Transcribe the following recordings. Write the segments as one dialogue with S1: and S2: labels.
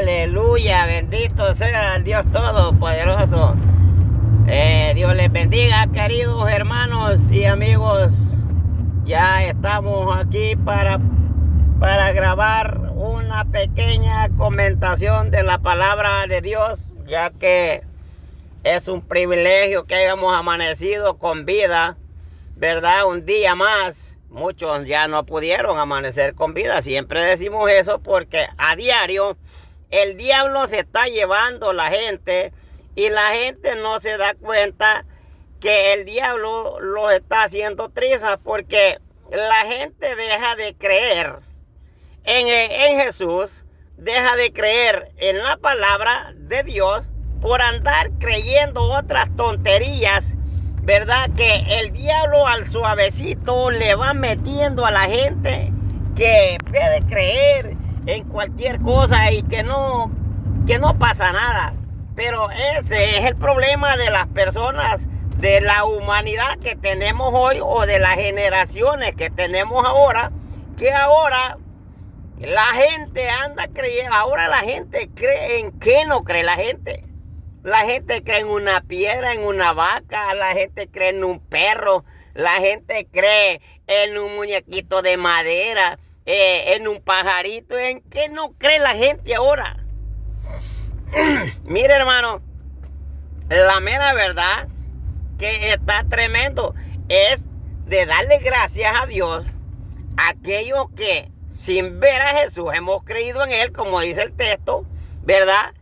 S1: Aleluya, bendito sea el Dios Todopoderoso. Dios les bendiga, queridos hermanos y amigos. Ya estamos aquí para grabar una pequeña comentación de la palabra de Dios, ya que es un privilegio que hayamos amanecido con vida, ¿verdad? Un día más. Muchos ya no pudieron amanecer con vida. Siempre decimos eso porque a diario el diablo se está llevando la gente y la gente no se da cuenta que el diablo lo está haciendo trizas, porque la gente deja de creer en Jesús, deja de creer en la palabra de Dios por andar creyendo otras tonterías, ¿verdad? Que el diablo al suavecito le va metiendo a la gente que puede creer en cualquier cosa y que no pasa nada. Pero ese es el problema de las personas, de la humanidad que tenemos hoy, o de las generaciones que tenemos ahora, que ahora la gente anda creyendo. Ahora la gente cree en qué no cree la gente. La gente cree en una piedra, en una vaca, la gente cree en un perro, la gente cree en un muñequito de madera, en un pajarito. ¿En qué no cree la gente ahora? Mire, hermano, la mera verdad que está tremendo es de darle gracias a Dios a aquellos que sin ver a Jesús hemos creído en Él, como dice el texto, ¿verdad?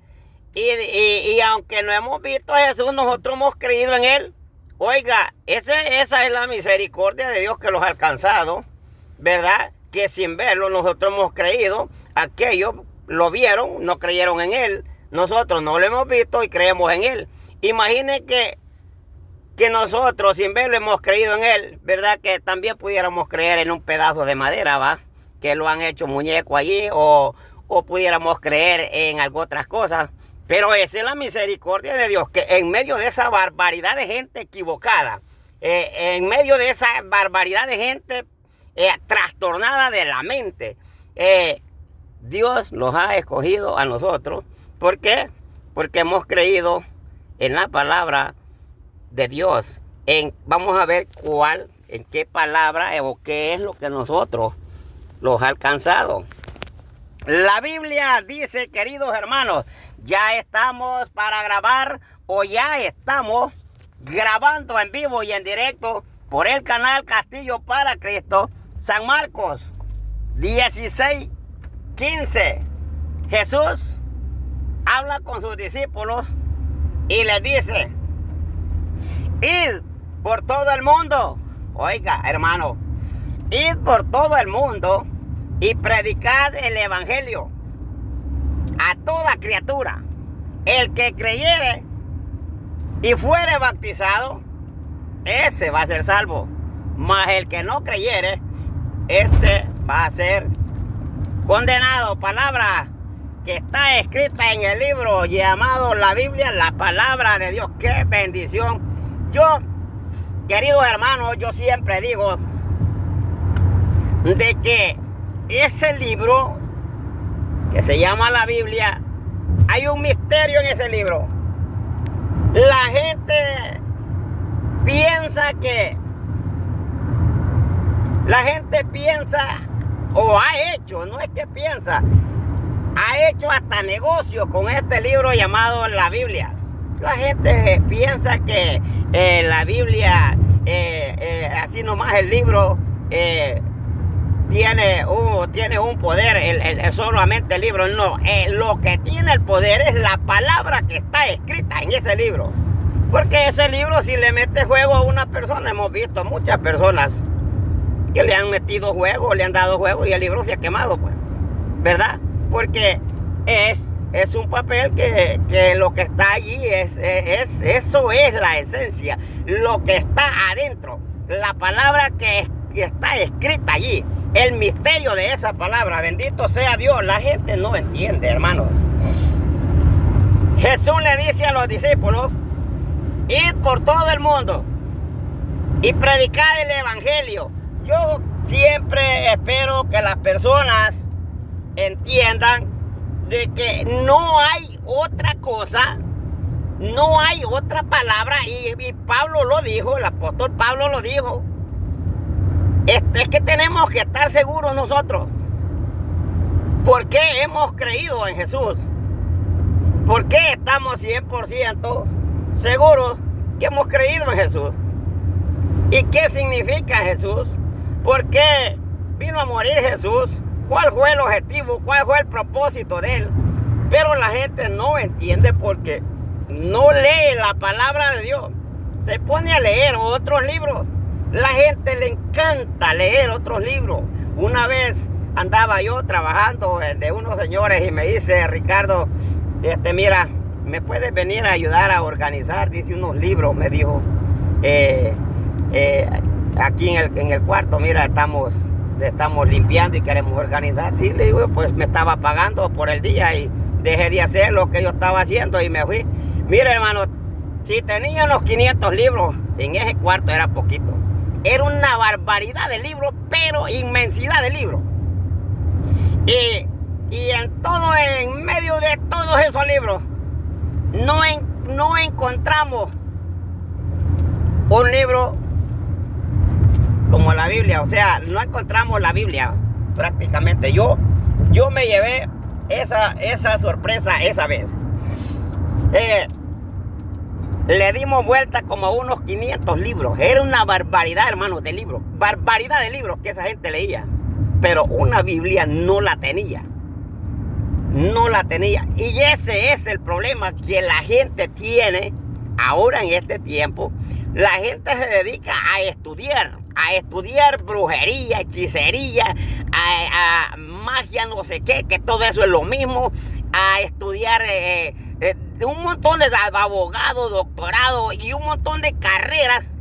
S1: Y aunque no hemos visto a Jesús, nosotros hemos creído en Él. Oiga, esa es la misericordia de Dios que los ha alcanzado, ¿verdad? Que sin verlo nosotros hemos creído. Aquellos lo vieron, no creyeron en Él. Nosotros no lo hemos visto y creemos en Él. Imaginen que nosotros sin verlo hemos creído en Él, ¿verdad? Que también pudiéramos creer en un pedazo de madera, ¿va? Que lo han hecho muñeco allí, o pudiéramos creer en algo otras cosas. Pero esa es la misericordia de Dios, que en medio de esa barbaridad de gente equivocada, en medio de esa barbaridad de gente trastornada de la mente, Dios nos ha escogido a nosotros. ¿Por qué? Porque hemos creído en la palabra de Dios. Vamos a ver en qué palabra o qué es lo que nosotros los ha alcanzado. La Biblia dice, queridos hermanos, ya estamos para grabar, o ya estamos grabando en vivo y en directo por el canal Castillo para Cristo. San Marcos 16:15. Jesús habla con sus discípulos y les dice: id por todo el mundo. Oiga, hermano, id por todo el mundo y predicad el evangelio a toda criatura. El que creyere y fuere bautizado, ese va a ser salvo. Mas el que no creyere, este va a ser condenado. Palabra que está escrita en el libro llamado la Biblia, la palabra de Dios. ¡Qué bendición! Yo, queridos hermanos, yo siempre digo de que ese libro que se llama la Biblia, hay un misterio en ese libro. La gente piensa o ha hecho, no es que piensa, ha hecho hasta negocio con este libro llamado la Biblia. La gente piensa que la Biblia, así nomás el libro, tiene un poder, solamente el libro. No, lo que tiene el poder es la palabra que está escrita en ese libro. Porque ese libro, si le mete juego a una persona, hemos visto muchas personas que le han metido juego, le han dado juego y el libro se ha quemado, pues, ¿verdad? Porque es un papel que lo que está allí eso es la esencia, lo que está adentro, la palabra que está escrita allí, el misterio de esa palabra. Bendito sea Dios. La gente no entiende, hermanos. Jesús le dice a los discípulos: id por todo el mundo y predicad el evangelio. Yo siempre espero que las personas entiendan de de que no hay otra cosa, no hay otra palabra, y Pablo lo dijo, el apóstol Pablo lo dijo. Es que tenemos que estar seguros nosotros. ¿Por qué hemos creído en Jesús? ¿Por qué estamos 100% seguros que hemos creído en Jesús? ¿Y qué significa Jesús? ¿Por qué vino a morir Jesús? ¿Cuál fue el objetivo? ¿Cuál fue el propósito de él? Pero la gente no entiende porque no lee la palabra de Dios. Se pone a leer otros libros. La gente le encanta leer otros libros. Una vez andaba yo trabajando de unos señores y me dice: Ricardo, mira, ¿me puedes venir a ayudar a organizar? Dice, unos libros, me dijo. Aquí en el cuarto, mira, estamos limpiando y queremos organizar. Sí, le digo, pues me estaba pagando por el día y dejé de hacer lo que yo estaba haciendo y me fui. Mira, hermano, si tenía unos 500 libros, en ese cuarto era poquito. Era una barbaridad de libros, pero inmensidad de libros. Y en medio de todos esos libros, no encontramos un libro como la Biblia. O sea, no encontramos la Biblia prácticamente. Yo me llevé esa sorpresa esa vez. Le dimos vuelta como a unos 500 libros. Era una barbaridad, hermanos, de libros. Barbaridad de libros que esa gente leía. Pero una Biblia no la tenía. No la tenía. Y ese es el problema que la gente tiene ahora en este tiempo. La gente se dedica a estudiar brujería, hechicería, a magia, no sé qué, que todo eso es lo mismo. A estudiar un montón de abogados, doctorados y un montón de carreras,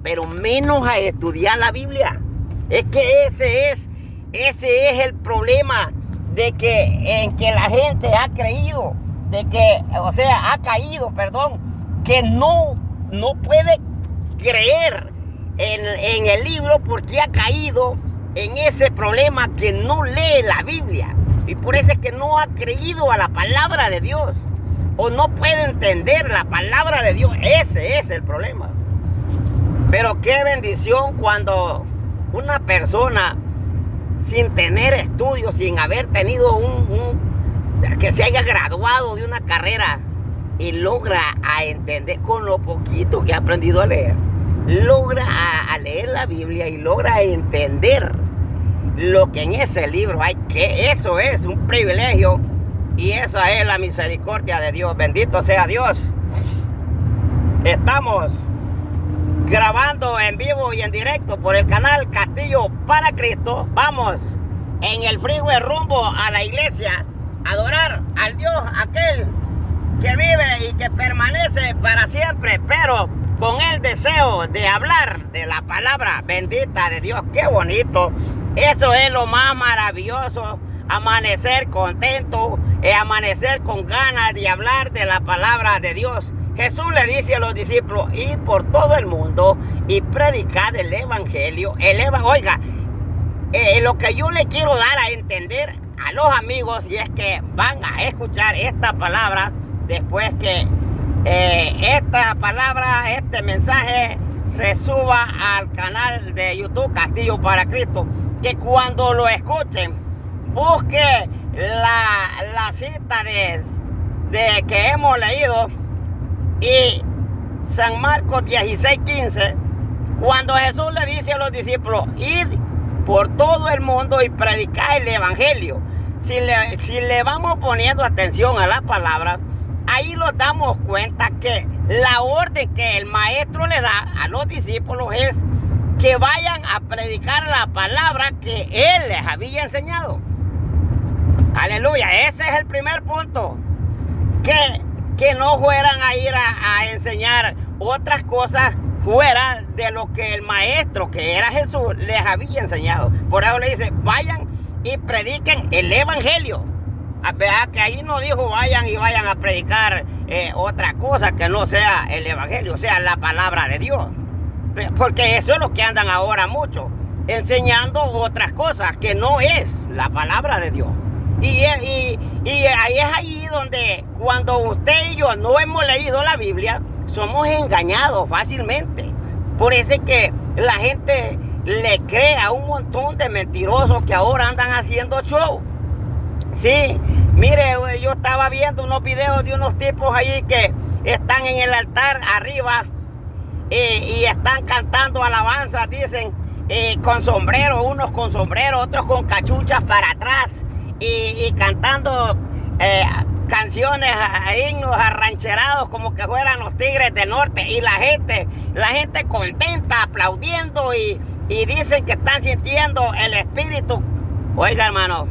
S1: pero menos a estudiar la Biblia. Es que ese es el problema en que la gente ha caído, que no puede creer en el libro porque ha caído en ese problema que no lee la Biblia. Y por eso es que no ha creído a la palabra de Dios. O no puede entender la palabra de Dios. Ese es el problema. Pero qué bendición cuando una persona sin tener estudios, sin haber tenido que se haya graduado de una carrera y logra a entender con lo poquito que ha aprendido a leer, logra a leer la Biblia y logra a entender lo que en ese libro hay, que eso es un privilegio y esa es la misericordia de Dios. Bendito sea Dios. Estamos grabando en vivo y en directo por el canal Castillo para Cristo. Vamos en el freeway rumbo a la iglesia a adorar al Dios aquel que vive y que permanece para siempre, pero con el deseo de hablar de la palabra bendita de Dios. ¡Qué bonito! Eso es lo más maravilloso, amanecer contento, amanecer con ganas de hablar de la palabra de Dios. Jesús le dice a los discípulos: id por todo el mundo y predicad el evangelio. Oiga, lo que yo le quiero dar a entender a los amigos, y es que van a escuchar esta palabra después que esta palabra, este mensaje se suba al canal de YouTube Castillo para Cristo, que cuando lo escuchen busque la cita de que hemos leído y San Marcos 16:15, cuando Jesús le dice a los discípulos: id por todo el mundo y predicad el evangelio. Si le vamos poniendo atención a la palabra, ahí nos damos cuenta que la orden que el maestro le da a los discípulos es que vayan a predicar la palabra que él les había enseñado. Aleluya, ese es el primer punto. Que no fueran a ir a enseñar otras cosas fuera de lo que el maestro, que era Jesús, les había enseñado. Por eso le dice: vayan y prediquen el evangelio. ¿Verdad? Que ahí no dijo vayan a predicar otra cosa que no sea el evangelio, o sea, la palabra de Dios. Porque eso es lo que andan ahora mucho, enseñando otras cosas que no es la palabra de Dios. Y ahí es allí donde cuando usted y yo no hemos leído la Biblia, somos engañados fácilmente. Por eso es que la gente le cree a un montón de mentirosos que ahora andan haciendo show. Sí, mire, yo estaba viendo unos videos de unos tipos allí que están en el altar arriba y están cantando alabanzas, dicen, con sombrero, unos con sombrero, otros con cachuchas para atrás y cantando canciones, himnos arrancherados como que fueran los Tigres del Norte, y la gente contenta, aplaudiendo y dicen que están sintiendo el espíritu. Oiga, hermano,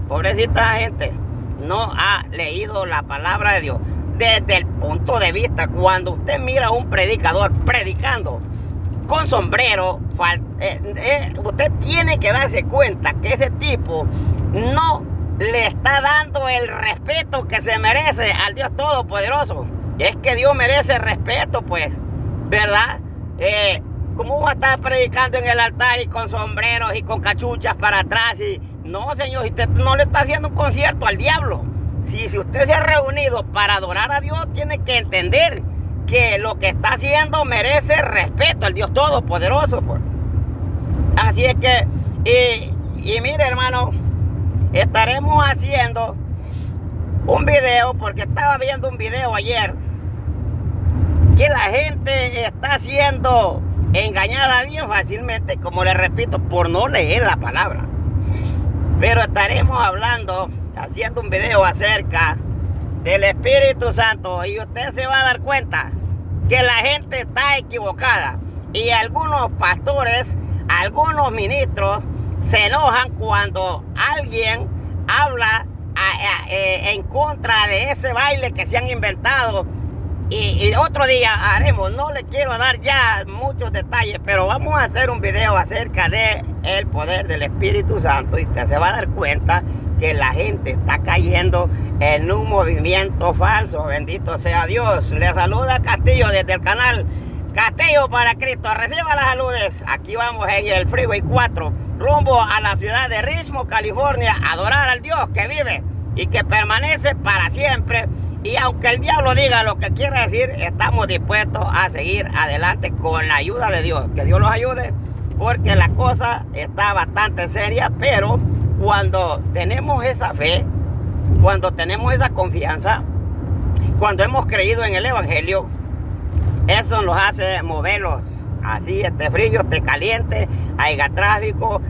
S1: pobrecita gente, no ha leído la palabra de Dios. Desde el punto de vista, cuando usted mira a un predicador predicando con sombrero, usted tiene que darse cuenta que ese tipo no le está dando el respeto que se merece al Dios Todopoderoso. Es que Dios merece respeto, pues, ¿verdad? ¿Cómo va a estar predicando en el altar y con sombreros y con cachuchas para atrás? No, señor, usted no le está haciendo un concierto al diablo. Si usted se ha reunido para adorar a Dios, tiene que entender que lo que está haciendo merece respeto al Dios Todopoderoso, pues. Así es que, y mire, hermano, estaremos haciendo un video, porque estaba viendo un video ayer, que la gente está siendo engañada bien fácilmente, como le repito, por no leer la palabra. Pero estaremos haciendo un video acerca del Espíritu Santo, y usted se va a dar cuenta que la gente está equivocada, y algunos pastores, algunos ministros se enojan cuando alguien habla en contra de ese baile que se han inventado. Y otro día haremos, no le quiero dar ya muchos detalles, pero vamos a hacer un video acerca de el poder del Espíritu Santo, y usted se va a dar cuenta que la gente está cayendo en un movimiento falso. Bendito sea Dios. Le saluda Castillo desde el canal Castillo para Cristo. Reciba las saludes. Aquí vamos en el Freeway 4, rumbo a la ciudad de Richmond, California, a adorar al Dios que vive y que permanece para siempre. Y aunque el diablo diga lo que quiera decir, estamos dispuestos a seguir adelante con la ayuda de Dios. Que Dios los ayude, porque la cosa está bastante seria. Pero cuando tenemos esa fe, cuando tenemos esa confianza, cuando hemos creído en el Evangelio, eso nos hace moverlos. Así esté frío, esté caliente, haya tráfico,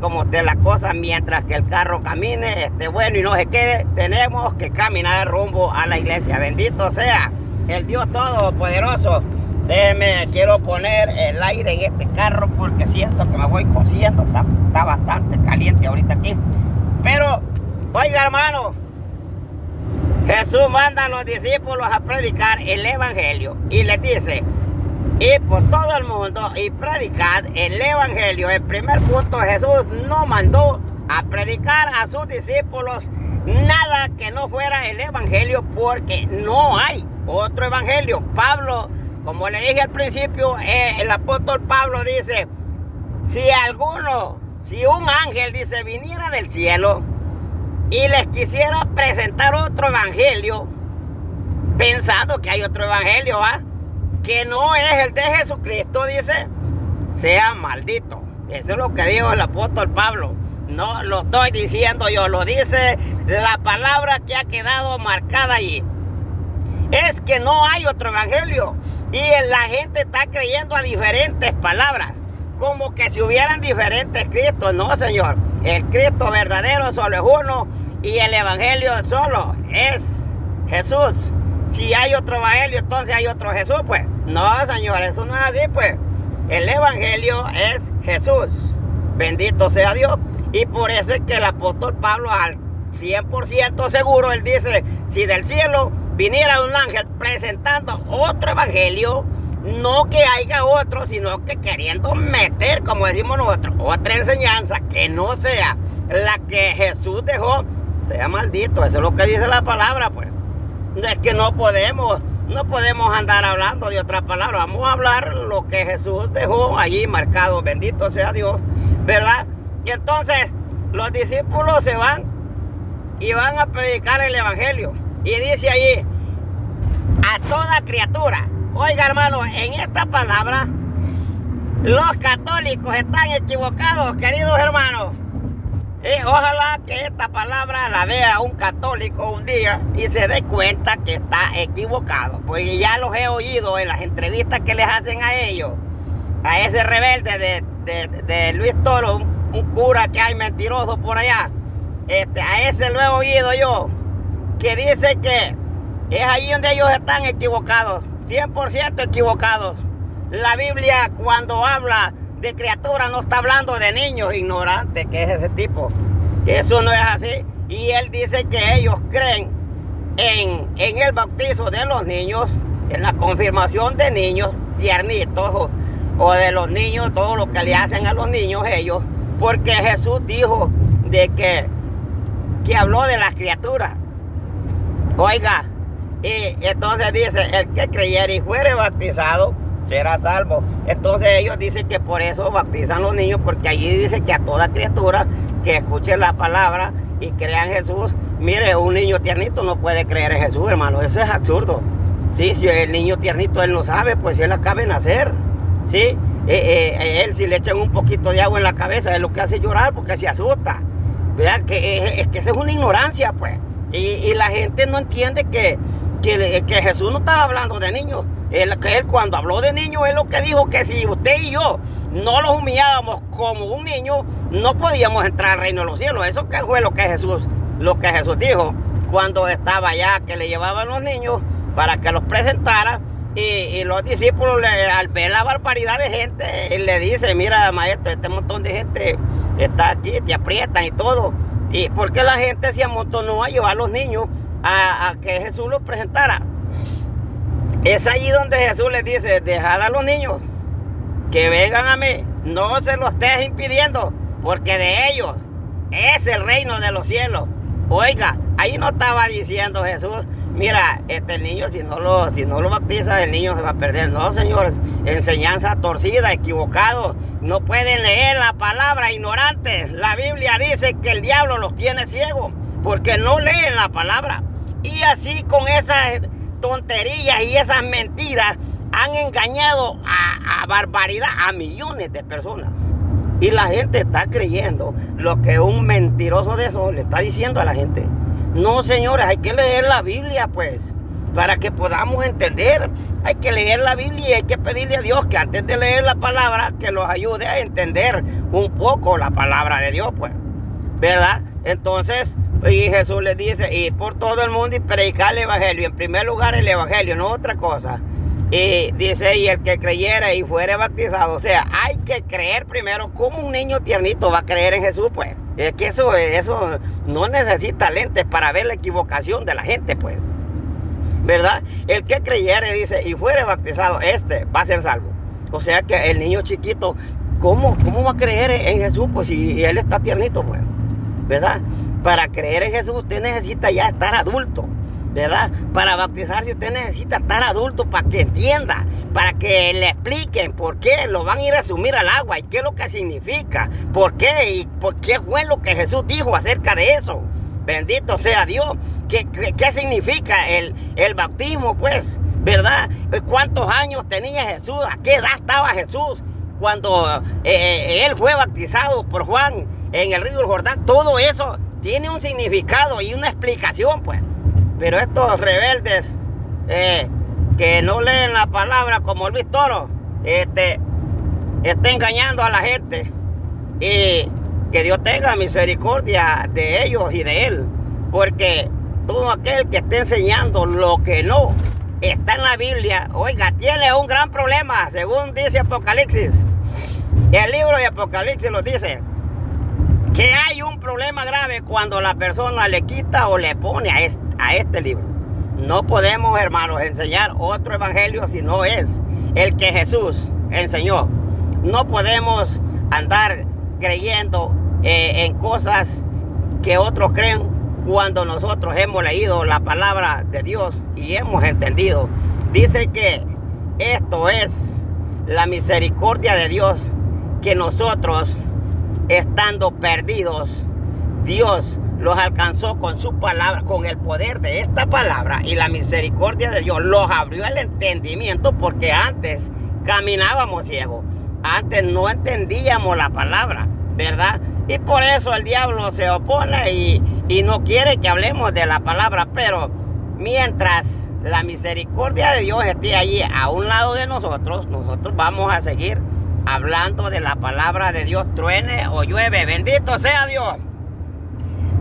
S1: como esté la cosa, mientras que el carro camine, esté bueno y no se quede, tenemos que caminar rumbo a la iglesia. Bendito sea el Dios Todopoderoso. Déjeme, quiero poner el aire en este carro porque siento que me voy cociendo. Está bastante caliente ahorita aquí. Pero, oiga, hermano, Jesús manda a los discípulos a predicar el Evangelio y les dice: y por todo el mundo y predicad el Evangelio. El primer punto, Jesús no mandó a predicar a sus discípulos nada que no fuera el Evangelio, porque no hay otro Evangelio. Pablo, como le dije al principio, el apóstol Pablo dice: si un ángel, dice, viniera del cielo y les quisiera presentar otro Evangelio, pensando que hay otro Evangelio, que no es el de Jesucristo, dice, sea maldito. Eso es lo que dijo el apóstol Pablo. No lo estoy diciendo yo, lo dice la palabra que ha quedado marcada allí. Es que no hay otro Evangelio, y la gente está creyendo a diferentes palabras, como que si hubieran diferentes Cristos. No, señor, el Cristo verdadero solo es uno, y el Evangelio solo es Jesús. Si hay otro Evangelio, entonces hay otro Jesús, pues. No, señor, eso no es así, pues. El Evangelio es Jesús. Bendito sea Dios. Y por eso es que el apóstol Pablo, al 100% seguro, él dice: si del cielo viniera un ángel presentando otro Evangelio, no que haya otro, sino que queriendo meter, como decimos nosotros, otra enseñanza que no sea la que Jesús dejó, sea maldito. Eso es lo que dice la palabra, pues. Es que no podemos andar hablando de otra palabra. Vamos a hablar lo que Jesús dejó allí marcado. Bendito sea Dios, ¿verdad? Y entonces los discípulos se van y van a predicar el evangelio. Y dice allí, a toda criatura. Oiga, hermano, en esta palabra, los católicos están equivocados, queridos hermanos. Ojalá que esta palabra la vea un católico un día y se dé cuenta que está equivocado. Porque ya los he oído en las entrevistas que les hacen a ellos, a ese rebelde de Luis Toro, un cura que hay mentiroso por allá. A ese lo he oído yo, que dice que es ahí donde ellos están equivocados, 100% equivocados. La Biblia, cuando habla de criaturas, no está hablando de niños ignorantes, que es ese tipo. Eso no es así. Y él dice que ellos creen en el bautizo de los niños, en la confirmación de niños tiernitos, o de los niños, todo lo que le hacen a los niños ellos, porque Jesús dijo de que habló de las criaturas. Oiga, y entonces dice, el que creyere y fuere bautizado será salvo. Entonces ellos dicen que por eso bautizan los niños, porque allí dice que a toda criatura que escuche la palabra y crea en Jesús. Mire, un niño tiernito no puede creer en Jesús, hermano, eso es absurdo. Sí, si el niño tiernito él no sabe, pues él acaba de nacer. Sí, él si le echan un poquito de agua en la cabeza es lo que hace llorar porque se asusta. ¿Verdad? Es que esa es una ignorancia, pues. Y la gente no entiende que Jesús no estaba hablando de niños. Él cuando habló de niños, él lo que dijo que si usted y yo no los humillábamos como un niño, no podíamos entrar al reino de los cielos. Eso que fue lo que Jesús dijo cuando estaba allá, que le llevaban los niños para que los presentara. Y los discípulos, al ver la barbaridad de gente, él le dice, mira, maestro, este montón de gente está aquí, te aprietan y todo. ¿Y por qué la gente se amontonó a llevar a los niños a que Jesús los presentara? Es allí donde Jesús les dice, dejad a los niños que vengan a mí, no se lo estés impidiendo, porque de ellos es el reino de los cielos. Oiga, ahí no estaba diciendo Jesús, mira, el niño si no lo bautiza, el niño se va a perder. No, señores, enseñanza torcida, equivocado. No pueden leer la palabra, ignorantes. La Biblia dice que el diablo los tiene ciegos porque no leen la palabra. Y así con esas tonterías y esas mentiras han engañado a barbaridad a millones de personas. Y la gente está creyendo lo que un mentiroso de eso le está diciendo a la gente. No, señores, hay que leer la Biblia, pues, para que podamos entender. Hay que leer la Biblia y hay que pedirle a Dios que antes de leer la palabra, que los ayude a entender un poco la palabra de Dios, pues, ¿verdad? Entonces, y Jesús les dice, ir por todo el mundo y predicar el evangelio. En primer lugar, el evangelio, no otra cosa. Y dice, y el que creyera y fuere bautizado. O sea, hay que creer primero. ¿Cómo un niño tiernito va a creer en Jesús, pues? Es que eso no necesita lentes para ver la equivocación de la gente, pues. ¿Verdad? El que creyere, dice, y fuere bautizado, va a ser salvo. O sea que el niño chiquito, ¿cómo va a creer en Jesús? Pues si él está tiernito, pues. ¿Verdad? Para creer en Jesús usted necesita ya estar adulto. ¿Verdad? Para bautizarse usted necesita estar adulto para que entienda, para que le expliquen por qué lo van a ir a sumir al agua y qué es lo que significa, por qué y por qué fue lo que Jesús dijo acerca de eso. Bendito sea Dios. ¿Qué significa el bautismo, pues? ¿Verdad? ¿Cuántos años tenía Jesús? ¿A qué edad estaba Jesús cuando él fue bautizado por Juan en el río del Jordán? Todo eso tiene un significado y una explicación, pues. Pero estos rebeldes que no leen la palabra como Luis Toro, está engañando a la gente. Y que Dios tenga misericordia de ellos y de él. Porque todo aquel que esté enseñando lo que no está en la Biblia, oiga, tiene un gran problema, según dice Apocalipsis. El libro de Apocalipsis lo dice, que hay un problema grave cuando la persona le quita o le pone a este libro. No podemos, hermanos, enseñar otro evangelio si no es el que Jesús enseñó. No podemos andar creyendo en cosas que otros creen cuando nosotros hemos leído la palabra de Dios y hemos entendido. Dice que esto es la misericordia de Dios, que nosotros, estando perdidos, Dios los alcanzó con su palabra, con el poder de esta palabra y la misericordia de Dios. Los abrió el entendimiento porque antes caminábamos ciegos. Antes no entendíamos la palabra, ¿verdad? Y por eso el diablo se opone y no quiere que hablemos de la palabra. Pero mientras la misericordia de Dios esté allí a un lado de nosotros, nosotros vamos a seguir hablando de la palabra de Dios, truene o llueve. Bendito sea Dios.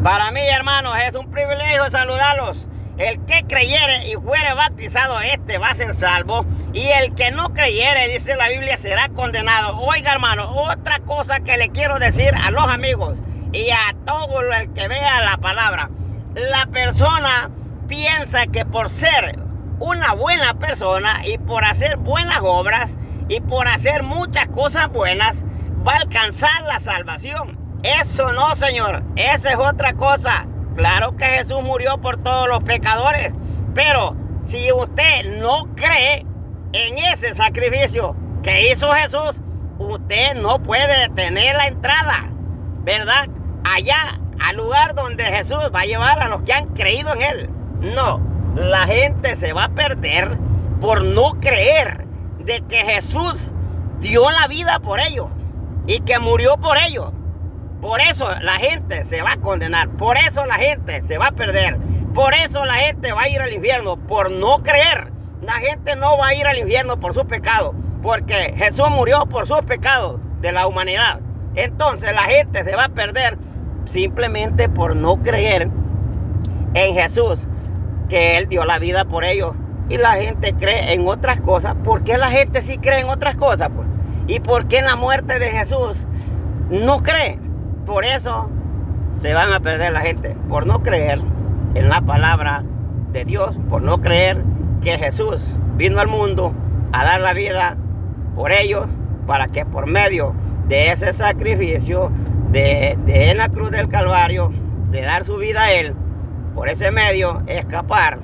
S1: Para mí, hermanos, es un privilegio saludarlos. El que creyere y fuere bautizado, este va a ser salvo. Y el que no creyere, dice la Biblia, será condenado. Oiga, hermano, otra cosa que le quiero decir a los amigos y a todo el que vea la palabra. La persona piensa que por ser una buena persona y por hacer buenas obras y por hacer muchas cosas buenas, va a alcanzar la salvación. Eso no, señor. Esa es otra cosa. Claro que Jesús murió por todos los pecadores, pero si usted no cree en ese sacrificio que hizo Jesús, usted no puede tener la entrada, ¿verdad? Allá, al lugar donde Jesús va a llevar a los que han creído en Él. No, la gente se va a perder por no creer de que Jesús dio la vida por ellos y que murió por ellos. Por eso la gente se va a condenar, por eso la gente se va a perder, por eso la gente va a ir al infierno, por no creer. La gente no va a ir al infierno por sus pecados, porque Jesús murió por sus pecados de la humanidad. Entonces la gente se va a perder simplemente por no creer en Jesús, que Él dio la vida por ellos. Y la gente cree en otras cosas. ¿Por qué la gente sí cree en otras cosas, pues? ¿Y por qué en la muerte de Jesús no cree? Por eso se van a perder la gente, por no creer en la palabra de Dios, por no creer que Jesús vino al mundo a dar la vida por ellos, para que por medio de ese sacrificio de en la cruz del Calvario, de dar su vida a Él, por ese medio escapar.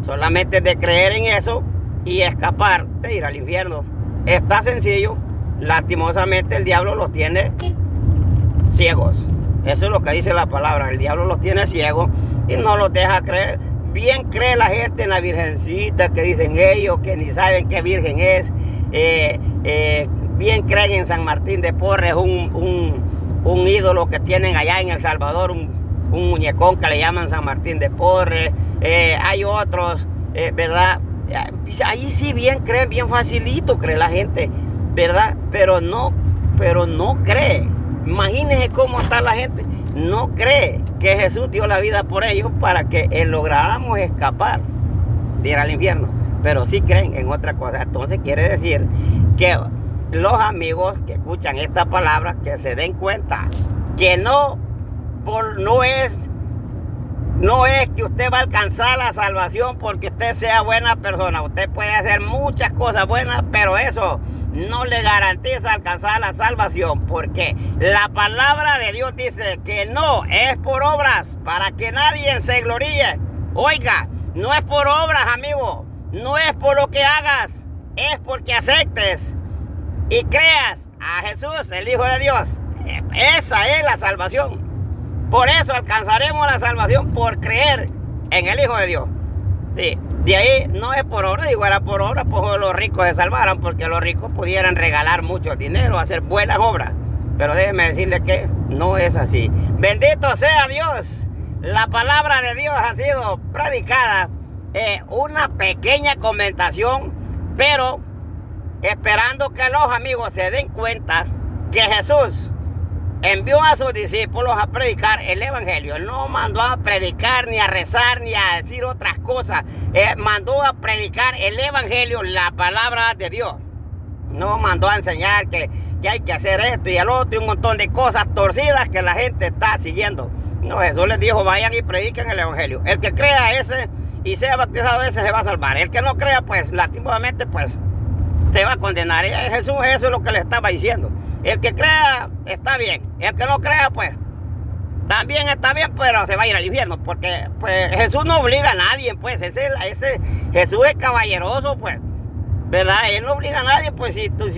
S1: Solamente de creer en eso y escapar de ir al infierno. Está sencillo. Lastimosamente el diablo los tiene ciegos. Eso es lo que dice la palabra. El diablo los tiene ciegos y no los deja creer. Bien cree la gente en la virgencita que dicen ellos, que ni saben qué virgen es. Bien creen en San Martín de Porres, un ídolo que tienen allá en El Salvador, un muñecón que le llaman San Martín de Porres. Hay otros, ¿verdad? Ahí sí bien creen, bien facilito cree la gente, ¿verdad? Pero no cree. Imagínense cómo está la gente. No cree que Jesús dio la vida por ellos para que lográramos escapar de ir al infierno. Pero sí creen en otra cosa. Entonces quiere decir que los amigos que escuchan esta palabra, que se den cuenta que no es que usted va a alcanzar la salvación porque usted sea buena persona. Usted puede hacer muchas cosas buenas, pero eso no le garantiza alcanzar la salvación, porque la palabra de Dios dice que no es por obras, para que nadie se gloríe. Oiga, no es por obras, amigo, no es por lo que hagas, es porque aceptes y creas a Jesús, el Hijo de Dios. Esa es la salvación. Por eso alcanzaremos la salvación, por creer en el Hijo de Dios. Sí, de ahí no es por obra. Digo, era por obra, pues los ricos se salvaran, porque los ricos pudieran regalar mucho dinero, hacer buenas obras. Pero déjenme decirles que no es así. Bendito sea Dios. La palabra de Dios ha sido predicada. Una pequeña comentación, pero esperando que los amigos se den cuenta que Jesús envió a sus discípulos a predicar el evangelio. No mandó a predicar, ni a rezar, ni a decir otras cosas. Mandó a predicar el evangelio, la palabra de Dios. No mandó a enseñar que hay que hacer esto y el otro y un montón de cosas torcidas que la gente está siguiendo. No, Jesús les dijo, vayan y prediquen el evangelio. El que crea ese y sea bautizado, ese se va a salvar. El que no crea, pues, lastimosamente, pues, se va a condenar. Y Jesús, eso es lo que le estaba diciendo. El que crea, está bien. El que no crea, pues, también está bien, pero se va a ir al infierno. Porque, pues, Jesús no obliga a nadie, pues. Ese Jesús es caballeroso, pues, ¿verdad? Él no obliga a nadie, pues, si tú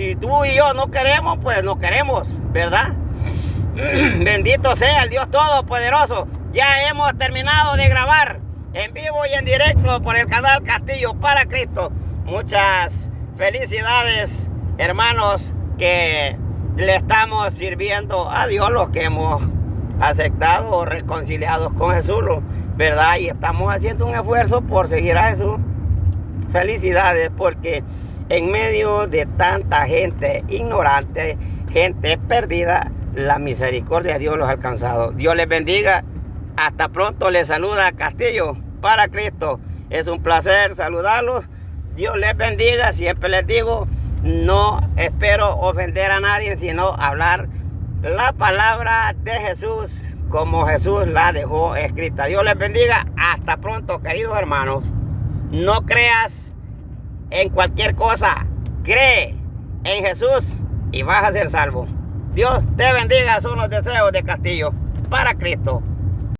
S1: y yo no queremos, pues, no queremos, ¿verdad? Bendito sea el Dios Todopoderoso. Ya hemos terminado de grabar en vivo y en directo por el canal Castillo para Cristo. Muchas felicidades, hermanos, que le estamos sirviendo a Dios, los que hemos aceptado o reconciliados con Jesús, ¿verdad? Y estamos haciendo un esfuerzo por seguir a Jesús. Felicidades, porque en medio de tanta gente ignorante, gente perdida, la misericordia de Dios los ha alcanzado. Dios les bendiga. Hasta pronto. Les saluda Castillo para Cristo. Es un placer saludarlos. Dios les bendiga. Siempre les digo, no espero ofender a nadie, sino hablar la palabra de Jesús como Jesús la dejó escrita. Dios les bendiga. Hasta pronto, queridos hermanos. No creas en cualquier cosa. Cree en Jesús y vas a ser salvo. Dios te bendiga. Son los deseos de Castillo para Cristo.